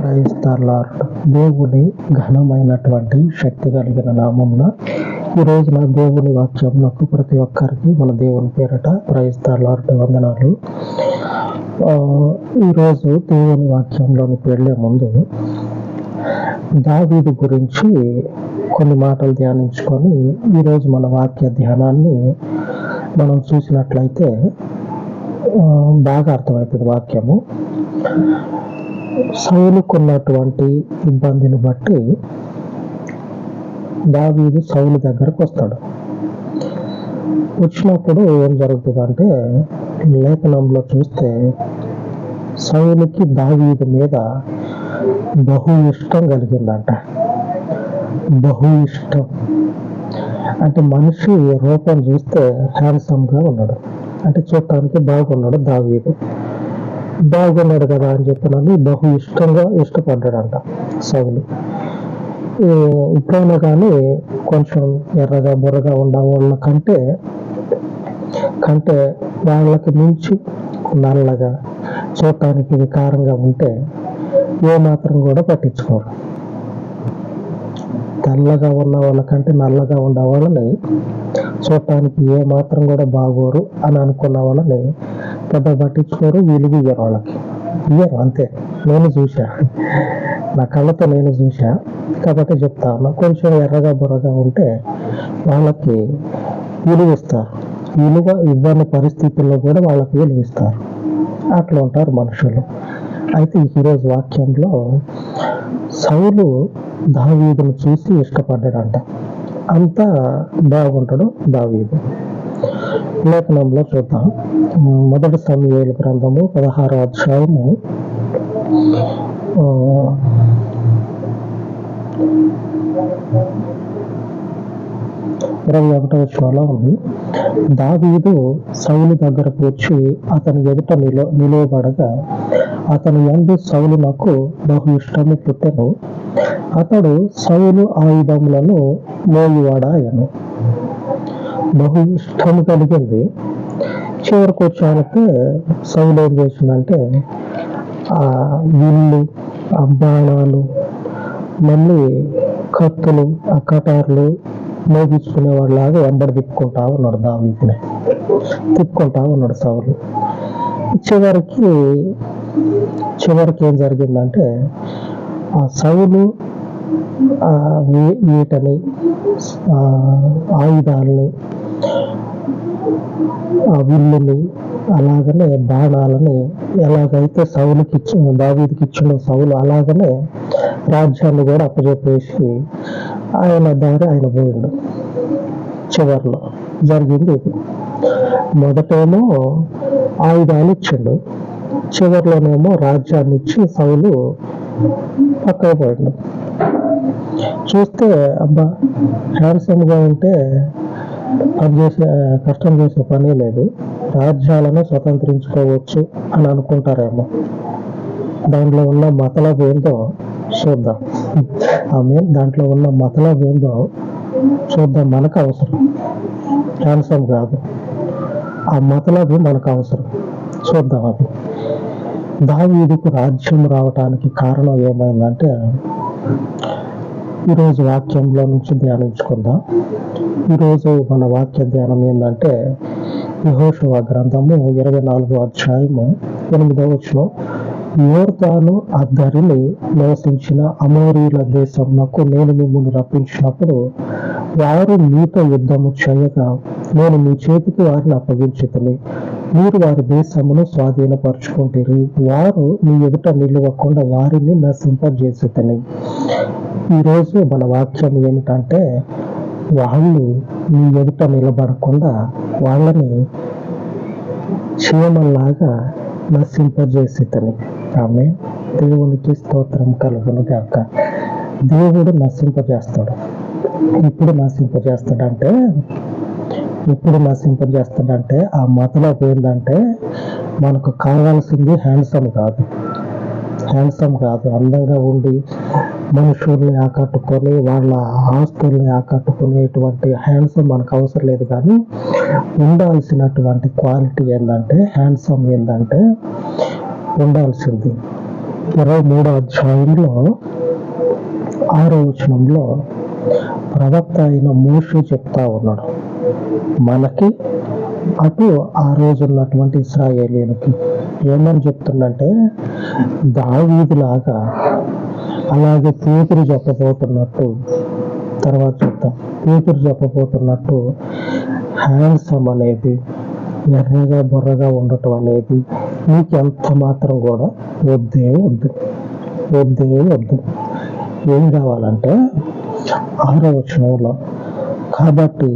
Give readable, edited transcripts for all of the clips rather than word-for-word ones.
Praise the lord. దేవుని ఘనమైనటువంటి శక్తి కలిగిన నామమున ఈ రోజున దేవుని వాక్యములకు ప్రతి ఒక్కరికి మన దేవుని పేరట ప్రైజ్ ద లార్డ్ వందనాలు. ఈరోజు దేవుని వాక్యంలోనికి వెళ్లే ముందు దావీదు గురించి కొన్ని మాటలు ధ్యానించుకొని ఈరోజు మన వాక్య ధ్యానాన్ని మనం చూసినట్లయితే బాగా అర్థమవుతుంది వాక్యము. సౌలుకున్నటువంటి ఇబ్బందిని బట్టి దావీదు సౌలు దగ్గరకు వస్తాడు. వచ్చినప్పుడు ఏం జరుగుతుందంటే, లేఖనంలో చూస్తే సౌలుకి దావీదు మీద బహు ఇష్టం కలిగిందంట. బహు ఇష్టం అంటే మనిషి రూపం చూస్తే హ్యాండ్సమ్గా ఉన్నాడు, అంటే చూడటానికి బాగున్నాడు. దావీదు బాగున్నాడు కదా అని చెప్పినని బహు ఇష్టపడ్డాడంట సౌలు. ఇప్పుడైనా కానీ కొంచెం ఎర్రగా బుర్రగా ఉన్న వాళ్ళ కంటే వాళ్ళకి మించి నల్లగా చూడటానికి వికారంగా ఉంటే ఏమాత్రం కూడా పట్టించుకోరు. తెల్లగా ఉన్న వాళ్ళకంటే నల్లగా ఉన్న వాళ్ళని చూడటానికి ఏమాత్రం కూడా బాగోరు అని అనుకున్న వాళ్ళని పెద్ద పట్టించుకోరు, విలువ ఇయ్యరు. వాళ్ళకి ఇయ్యరు, అంతే. నేను చూసా, నా కళ్ళతో నేను చూసా కాబట్టి చెప్తా ఉన్నా. కొంచెం ఎర్రగా బుర్రగా ఉంటే వాళ్ళకి విలువ ఇస్తారు. విలువ ఇవ్వని పరిస్థితుల్లో కూడా వాళ్ళకి విలువ ఇస్తారు. అట్లా ఉంటారు మనుషులు. అయితే ఈరోజు వాక్యంలో సౌలు దావీదును చూసి ఇష్టపడ్డాడంట. అంతా బాగుంటాడు దావీదు. లేఖనంలో చూద్దాం. 1 సమూయేలు గ్రంథము 16వ అధ్యాయము 21వ వచనంలో ఉంది. దావీదు సౌలు దగ్గరకు వచ్చి అతని ఎదుట నిలువబడగా అతని యందు సౌలునకు బహు ఇష్టము పుట్టెను. అతడు సౌలు ఆయుధములను మోయువాడాయను. బహు ఇష్టం కలిగింది. చివరికి వచ్చానంటే సౌలు ఏం చేసిందంటే ఆ విల్లు, ఆ బాణాలు, మళ్ళీ కత్తులు, ఆ కటార్లు మోగించుకునేవాడిలాగా వెంబడి తిప్పుకుంటా ఉన్నాడు. దావీదుని తిప్పుకుంటా ఉన్నాడు సౌలు. చివరికి ఏం జరిగిందంటే ఆ సౌలు వీటని ఆయుధాలని, ఆ విల్లుని, అలాగనే బాణాలని ఎలాగైతే దావీదుకి ఇచ్చిండో సౌలు, అలాగనే రాజ్యాన్ని కూడా అప్పచెప్పేసి ఆయన దారి ఆయన పోయిండు. చివరిలో జరిగింది ఇది. మొదటేమో ఆయుధాలు ఇచ్చిండు, చివరిలోనేమో రాజ్యాన్ని ఇచ్చి సౌలు పక్కకు పోయిండు. చూస్తే అబ్బా, హ్యాండ్సమ్గా ఉంటే కష్టం చేసే పనే లేదు, రాజ్యాలను స్వతంత్రించుకోవచ్చు అని అనుకుంటారేమో. దాంట్లో ఉన్న మతలబు ఏందో చూద్దాం. దాంట్లో ఉన్న మతలబు ఏందో చూద్దాం. మనకు అవసరం హ్యాండ్సమ్ కాదు, ఆ మతలబు మనకు అవసరం. చూద్దాం. అది దావీదుకు రాజ్యం రావటానికి కారణం ఏమైందంటే ఈరోజు వాక్యంలో నుంచి ధ్యానించుకుందాం. ఈరోజు మన వాక్య ధ్యానం ఏంటంటే యెహోషువ గ్రంథము 24వ అధ్యాయము 8వ వచనం. యోర్దాను అద్దరిని నివసించిన అమోరీల దేశమునకు నేను మిమ్మల్ని రప్పించినప్పుడు వారు మీతో యుద్ధము చేయగా నేను మీ చేతికి వారిని అప్పగించితిని. మీరు వారి దేశమును స్వాధీనపరుచుకుంటారు. వారు మీ ఎదుట నిలవకుండా వారిని నశింపజేసితిని. ఈరోజు మన వాక్యం ఏమిటంటే, వాళ్ళు మీ ఎదుట నిలబడకుండా వాళ్ళని చీమల్లాగా నశింపజేసితిని. ఆమె దేవునికి స్తోత్రం కలుగును గాక. దేవుడు నశింపజేస్తాడు. ఇప్పుడు నశింపజేస్తాడంటే ఆ మతలబు ఏంటంటే, మనకు కావాల్సింది హ్యాండ్సమ్ కాదు, అందంగా ఉండి మనుషుల్ని ఆకట్టుకొని వాళ్ళ ఆస్తుల్ని ఆకట్టుకునేటువంటి హ్యాండ్సమ్ మనకు అవసరం లేదు. కానీ ఉండాల్సినటువంటి క్వాలిటీ ఏంటంటే, హ్యాండ్సమ్ ఏంటంటే ఉండాల్సింది 23వ అధ్యాయంలో 6వ వచనంలో ప్రవక్త అయిన మోషే చెప్తా ఉన్నాడు మనకి, అటు ఆ రోజు ఉన్నటువంటి ఇశ్రాయేలీయులకి. ఏమని చెప్తుందంటే, దావీదులాగా అలాగే పేతురు చెప్పబోతున్నట్టు, తర్వాత చూద్దాం, పేతురు చెప్పబోతున్నట్టు హ్యాండ్సమ్ అనేది, ఎర్రగా బుర్రగా ఉండటం అనేది మీకు ఎంత మాత్రం కూడా వద్దే వద్దు. ఏం కావాలంటే 6వ వచనంలో, కాబట్టి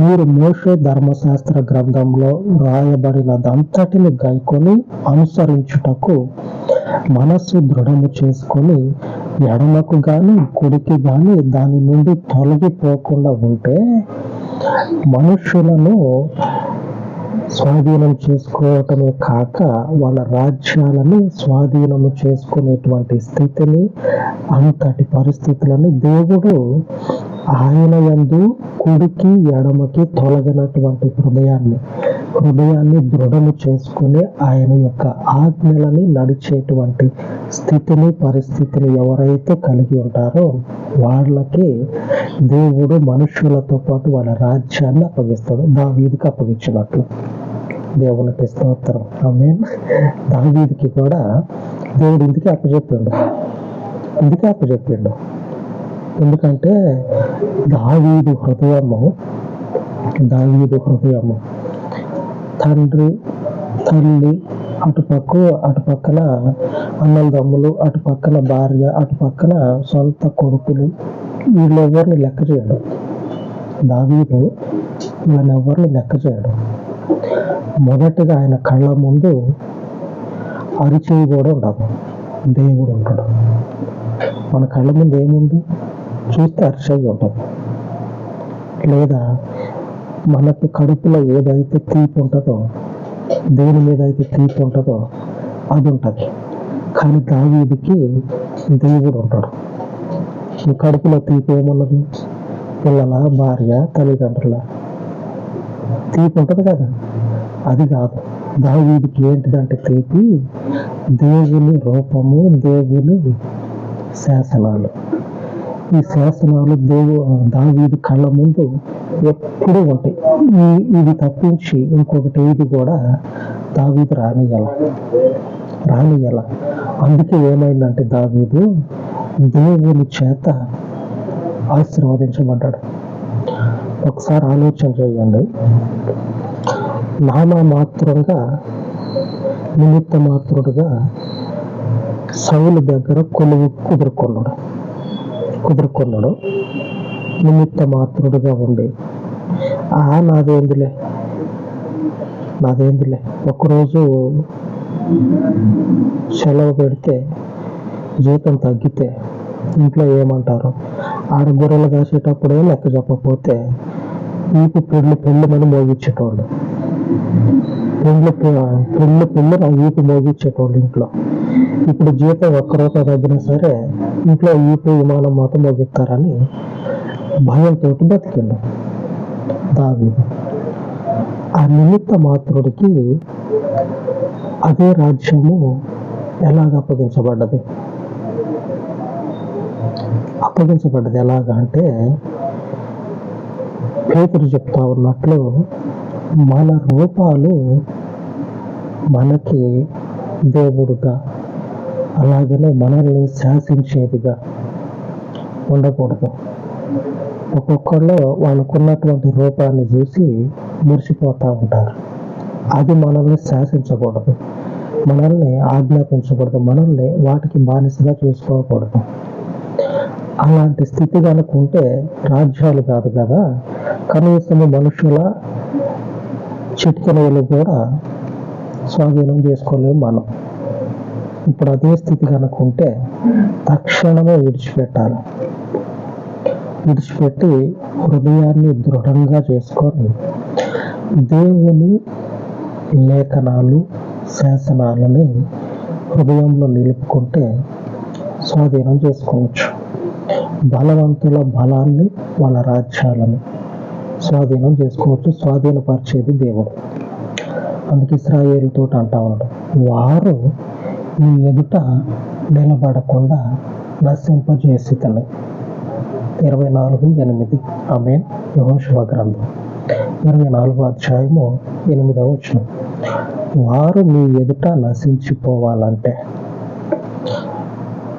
మీరు మోషే ధర్మశాస్త్ర గ్రంథంలో రాయబడినదంతటిని గైకొని అనుసరించుటకు మనస్సు దృఢము చేసుకొని ఎడమకు గాని కుడికి గాని దాని నుండి తొలగిపోకుండా ఉంటే మనుషులను స్వాధీనం చేసుకోవటమే కాక వాళ్ళ రాజ్యాలను స్వాధీనము చేసుకునేటువంటి స్థితిని, అంతటి పరిస్థితులను దేవుడు ఆయన యందు కుడికి ఎడమకి తొలగినటువంటి హృదయాన్ని దృఢము చేసుకుని ఆయన యొక్క ఆజ్ఞలని నడిచేటువంటి స్థితిని, పరిస్థితిని ఎవరైతే కలిగి ఉంటారో వాళ్ళకి దేవుడు మనుషులతో పాటు వాళ్ళ రాజ్యాన్ని అప్పగిస్తాడు. దావీదుకి అప్పగించినట్లు. దేవునికి స్తోత్రం. ఆమేన్. దావీదుకి కూడా దేవుడు ఇందుకే అప్పచెప్పిండు. ఎందుకంటే దావీదు హృదయము తండ్రి, తల్లి, అటు పక్కన అన్నదమ్ములు, అటు పక్కన భార్య, అటు పక్కన సొంత కొడుకులు, వీళ్ళెవరిని లెక్క చేయడు దావీదు. వీళ్ళనెవరిని లెక్క చేయడు. మొదటిగా ఆయన కళ్ళ ముందు అరిచేయి కూడా ఉండదు, దేవుడు ఉంటాడు. మన కళ్ళ ముందు ఏముంది? చూస్తే అరిచేయి ఉంటుంది, లేదా మనకి కడుపులో ఏదైతే తీపి ఉంటుందో, దేని మీద అయితే తీపి ఉంటుందో అది ఉంటుంది. కానీ దావీదుకి దేవుడు ఉంటాడు. ఈ కడుపులో తీపి ఏమున్నది? పిల్లల, భార్య, తల్లిదండ్రుల తీపి ఉంటుంది కదా, అది కాదు. దావీదుకి ఏంటిదంటే తీపి దేవుని రూపము, దేవుని శాసనాలు. ఈ శాసనాలు దావీదు కళ్ళ ముందు ఎప్పుడూ ఉంటాయి. ఇది తప్పించి ఇంకొకటి ఏది కూడా దావీదు రానియ్యాల. అందుకే ఏమైందంటే దావీదు దేవుని చేత ఆశీర్వదించబడ్డాడు. ఒకసారి ఆలోచన చేయండి. నామమాత్రంగా, నిమిత్త మాత్రుడుగా సౌలు దగ్గర కొలువు కుదురుకున్నాడు. నిమిత్త మాత్రుడుగా ఉండి నాదేందిలే ఒకరోజు సెలవు పెడితే, జీతం తగ్గితే ఇంట్లో ఏమంటారు? ఆడ గొర్రెలు కాసేటప్పుడే లెక్క చెప్పకపోతే వీపు పెళ్ళమని మోగించేటోళ్ళు, పెళ్ళి నా వీపు మోగించేటోళ్ళు ఇంట్లో. ఇప్పుడు జీతం ఒక్క రూపాయి తగ్గినా సరే ఇంట్లో వీపు విమానం మాత్రం మోగిస్తారని భయంతో బతికిండు దావీదు. ఆ నిమిత్త మాత్రుడికి అదే రాజ్యము ఎలాగ అప్పగించబడ్డది ఎలాగా అంటే, పేతురు చెప్తా ఉన్నట్లు మన రూపాలు మనకి దేవుడుగా, అలాగనే మనల్ని శాసించేదిగా ఉండకూడదు. ఒక్కొక్కళ్ళు వాళ్ళకున్నటువంటి రూపాన్ని చూసి మురిసిపోతూ ఉంటారు. అది మనల్ని శాసించకూడదు, మనల్ని ఆజ్ఞాపించకూడదు, మనల్ని వాటికి బానిసగా చేసుకోకూడదు. అలాంటి స్థితి కనుకుంటే రాజ్యాలు కాదు కదా, కనీసం మనుషుల చిటికెనలు కూడా స్వాధీనం చేసుకోలేము మనం. ఇప్పుడు అదే స్థితి కనుకుంటే తక్షణమే విడిచిపెట్టి హృదయాన్ని దృఢంగా చేసుకొని దేవుని లేఖనాలు, శాసనాలని హృదయంలో నిలుపుకుంటే స్వాధీనం చేసుకోవచ్చు. బలవంతుల బలాన్ని, వాళ్ళ రాజ్యాలను స్వాధీనం చేసుకోవచ్చు. స్వాధీనపరిచేది దేవుడు. అందుకే ఇశ్రాయేలుతో అంటా ఉన్నాడు, వారు మీ ఎదుట నిలబడకుండా నశింపజేసితని. 24:8. ఆమేన్. యెహోషువ గ్రంథం 24వ అధ్యాయము 8వ వచనం. వారు మీ ఎదుట నశించిపోవాలంటే,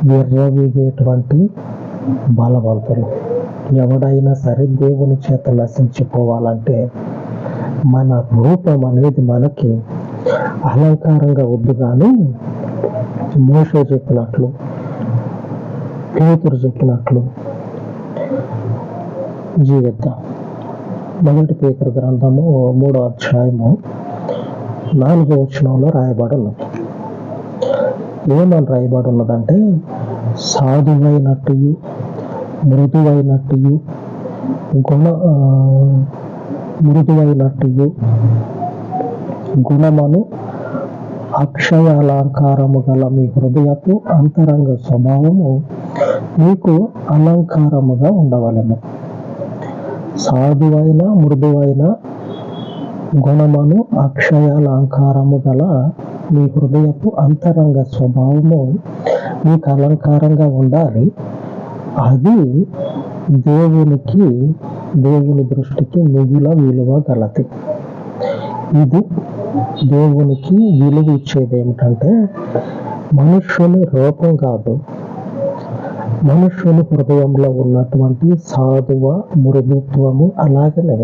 విర్రవీగేటువంటి బలవంతులు ఎవడైనా సరే దేవుని చేత నశించిపోవాలంటే, మన రూపం అనేది మనకి అలంకారంగా వద్దు, కానీ మోషే చెప్పినట్లు, పేతురు చెప్పినట్లు జీవిద్దాం. 1 పేతురు గ్రంథము 3వ అధ్యాయము 4వ వచనంలో రాయబడి ఉన్నది. ఏమని రాయబడి ఉన్నదంటే, సాధువైనట్టు, మృదువైనట్టు, గుణమను అక్షయాలంకారము గల మీ హృదయపు అంతరంగ స్వభావము మీకు అలంకారముగా ఉండవలెను. సాధువైన, మృదువైన, గుణమను అక్షయాలంకారము గల మీ హృదయపు అంతరంగ స్వభావము మీకు అలంకారంగా ఉండాలి. అది దేవుని దృష్టికి మిగుల విలువ గలది. ఇది దేవునికి విలువ ఇచ్చేది ఏమిటంటే, మనుష్యుని రూపం కాదు, మనుష్యుని హృదయంలో ఉన్నటువంటి సాధువ, మృదుత్వము, అలాగనే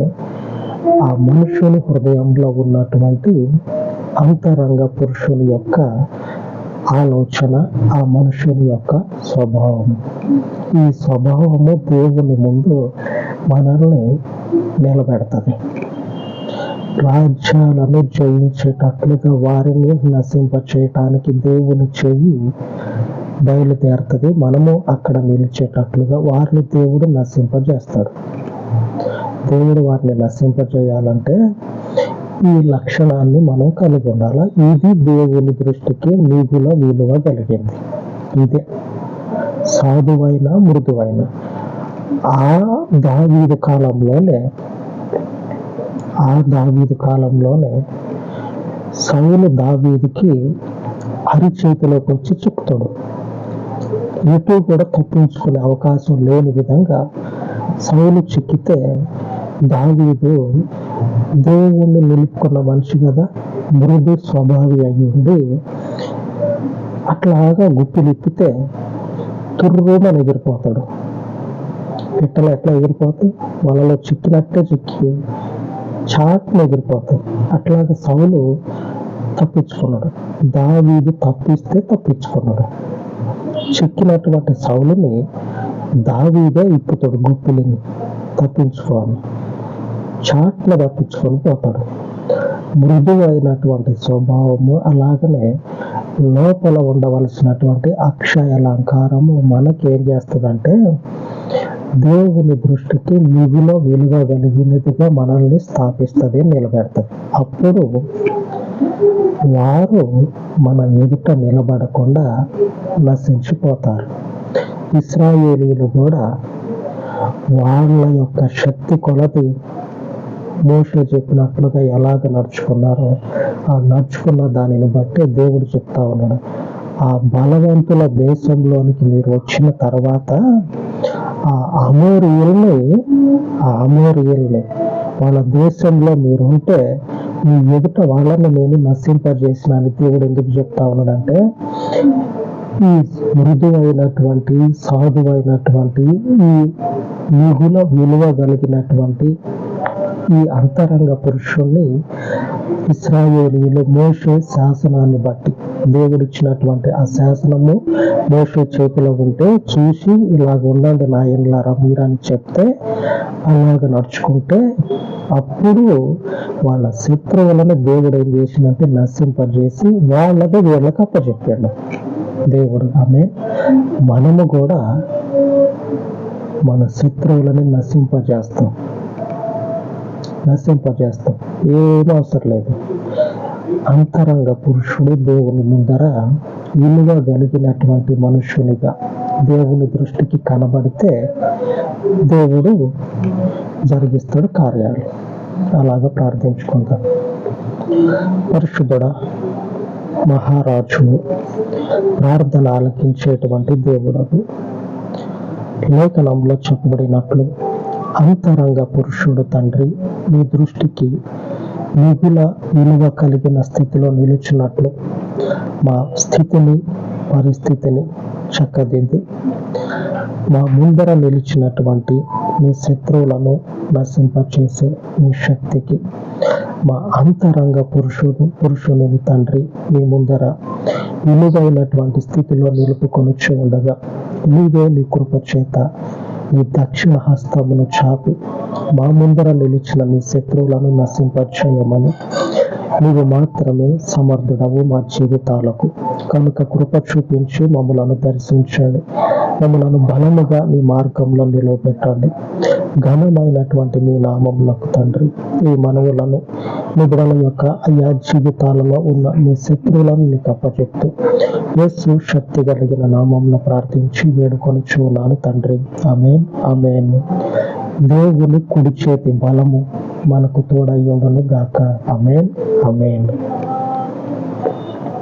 ఆ మనుష్యుని హృదయంలో ఉన్నటువంటి అంతరంగ పురుషుని యొక్క ఆలోచన, ఆ మనుషుని యొక్క స్వభావము. ఈ స్వభావము దేవుని ముందు మనల్ని నిలబెడుతుంది. రాజ్యాలను జయించేటట్లుగా వారిని నశింప చేయటానికి దేవుని చెయ్యి బయలుదేరుతుంది. మనము అక్కడ నిలిచేటట్లుగా వారిని దేవుడు నశింపజేస్తాడు. దేవుడు వారిని నశింపజేయాలంటే ఈ లక్షణాన్ని మనం కలిగి ఉండాలి. ఇది దేవుని దృష్టికి మిగుల విలువ కలిగింది. ఇదే సాధువైన, మృదువైన. ఆ దావీదు కాలంలోనే సౌలు దావీదుకి అరిచేతిలోకి వచ్చి చిక్కుతాడు. ఎటు కూడా తప్పించుకునే అవకాశం లేని విధంగా సౌలు చిక్కితే, దావీదు దేవుణ్ణి నిలుపుకున్న మనిషి కదా, మృదు స్వభావి అయి ఉండి అట్లాగా గుప్పిలిప్పితే తుర్రుమని ఎగిరిపోతాడు. పిట్టలు ఎట్లా ఎగిరిపోతాయి, వలలో చిక్కినట్టే చిక్కి చాట్ని ఎగిరిపోతాయి. అట్లాగా సౌలు తప్పించుకున్నాడు. దావీదు తప్పించుకున్నాడు. చిక్కినటువంటి సౌలుని దావీదే ఇప్పుతాడు, గుప్పిలిని తప్పించుకోవాలి, చాట్న తప్పించుకొని పోతాడు. మృదువైనటువంటి స్వభావము, అలాగనే లోపల ఉండవలసినటువంటి అక్షయాలంకారము మనకేం చేస్తుందంటే, దేవుని దృష్టికి మిగుల విలువ కలిగినదిగా మనల్ని స్థాపిస్తుంది, నిలబెడుతుంది. అప్పుడు వారు మన ఎదుట నిలబడకుండా నశించిపోతారు. ఇశ్రాయేలీయులు కూడా వాళ్ళ యొక్క శక్తి కొలది మోషే చెప్పినట్లుగా ఎలాగ నడుచుకున్నారో, ఆ నడుచుకున్న దానిని బట్టి దేవుడు చెప్తా ఉన్నాడు, ఆ బలవంతుల దేశంలోనికి మీరు వచ్చిన తర్వాత ఆ అమోరీయుల్ని వాళ్ళ దేశంలో మీరు ఉంటే మీ ఎదుట వాళ్ళని నేను నశింపజేసినాను. దేవుడు ఎందుకు చెప్తా ఉన్నాడంటే, ఈ మృదువైనటువంటి, సాధువైనటువంటి, ఈ మిగుల విలువ కలిగినటువంటి ఈ అంతరంగ పురుషుణ్ణి ఇశ్రాయేలీయులు మోషే శాసనాన్ని బట్టి, దేవుడిచ్చినటువంటి ఆ శాసనము మోషే చేతిలో ఉంటే చూసి, ఇలాగ ఉండండి నాయనలారా మీరని చెప్తే అలాగ నడుచుకుంటే, అప్పుడు వాళ్ళ శత్రువులను దేవుడు ఏం చేసినట్టే నశింపజేసి వాళ్ళది వీళ్ళకి అప్పచెప్పాడు దేవుడు. ఆమె మనము కూడా మన శత్రువులని నశింపజేస్తాం. ఏం అవసరం లేదు. అంతరంగ పురుషుడు దేవుని ముందర విలువ కలిగినటువంటి మనుష్యునిగా దేవుని దృష్టికి కనబడితే దేవుడు జరిగిస్తాడు కార్యాలు. అలాగా ప్రార్థించుకుందాం. పరిశుద్ధుడా, మహారాజు, ప్రార్థన ఆలకించేటువంటి దేవుడవు. లేఖనంలో చెప్పబడినట్లు అంతరంగ పురుషుడు తండ్రి మీ దృష్టికి మిగుల విలువ కలిగిన స్థితిలో నిలుచున్నట్లు మా స్థితిని, పరిస్థితిని చక్కదిద్ది మా ముందర నిలిచినటువంటి మీ శత్రువులను నశింపచేసే మీ శక్తికి మా అంతరంగ పురుషుని తండ్రి మీ ముందర విలువైనటువంటి స్థితిలో నిలుపుకొనిచ్చి ఉండగా నీవే నీ కృప చేత నీ దక్షిణ హస్తమును చాపి మా ముందర నిలిచిన నీ శత్రువులను నశింపచేయమని నీవు మాత్రమే సమర్థుడవు మా జీవితాలకు. కనుక కృప చూపించి మమ్మలను దర్శించండి, మమ్మలను బలముగా నీ మార్గంలో నిలవబెట్టండి. ఘనమైనటువంటి మీ నామములకు తండ్రి ఈ మనవులను నీ బిడ్డల యొక్క అయా జీవితాలలో ఉన్న మీ శత్రువులను నీకు అప్పచెప్తూ యేసు శక్తి కలిగిన నామంలో ప్రార్థించి వేడుకొని చూన్నాను తండ్రి. ఆమేన్, ఆమేన్. దేవుని కుడి చేతి బలము మనకు తోడయ్యుండును గాక. ఆమేన్, ఆమేన్.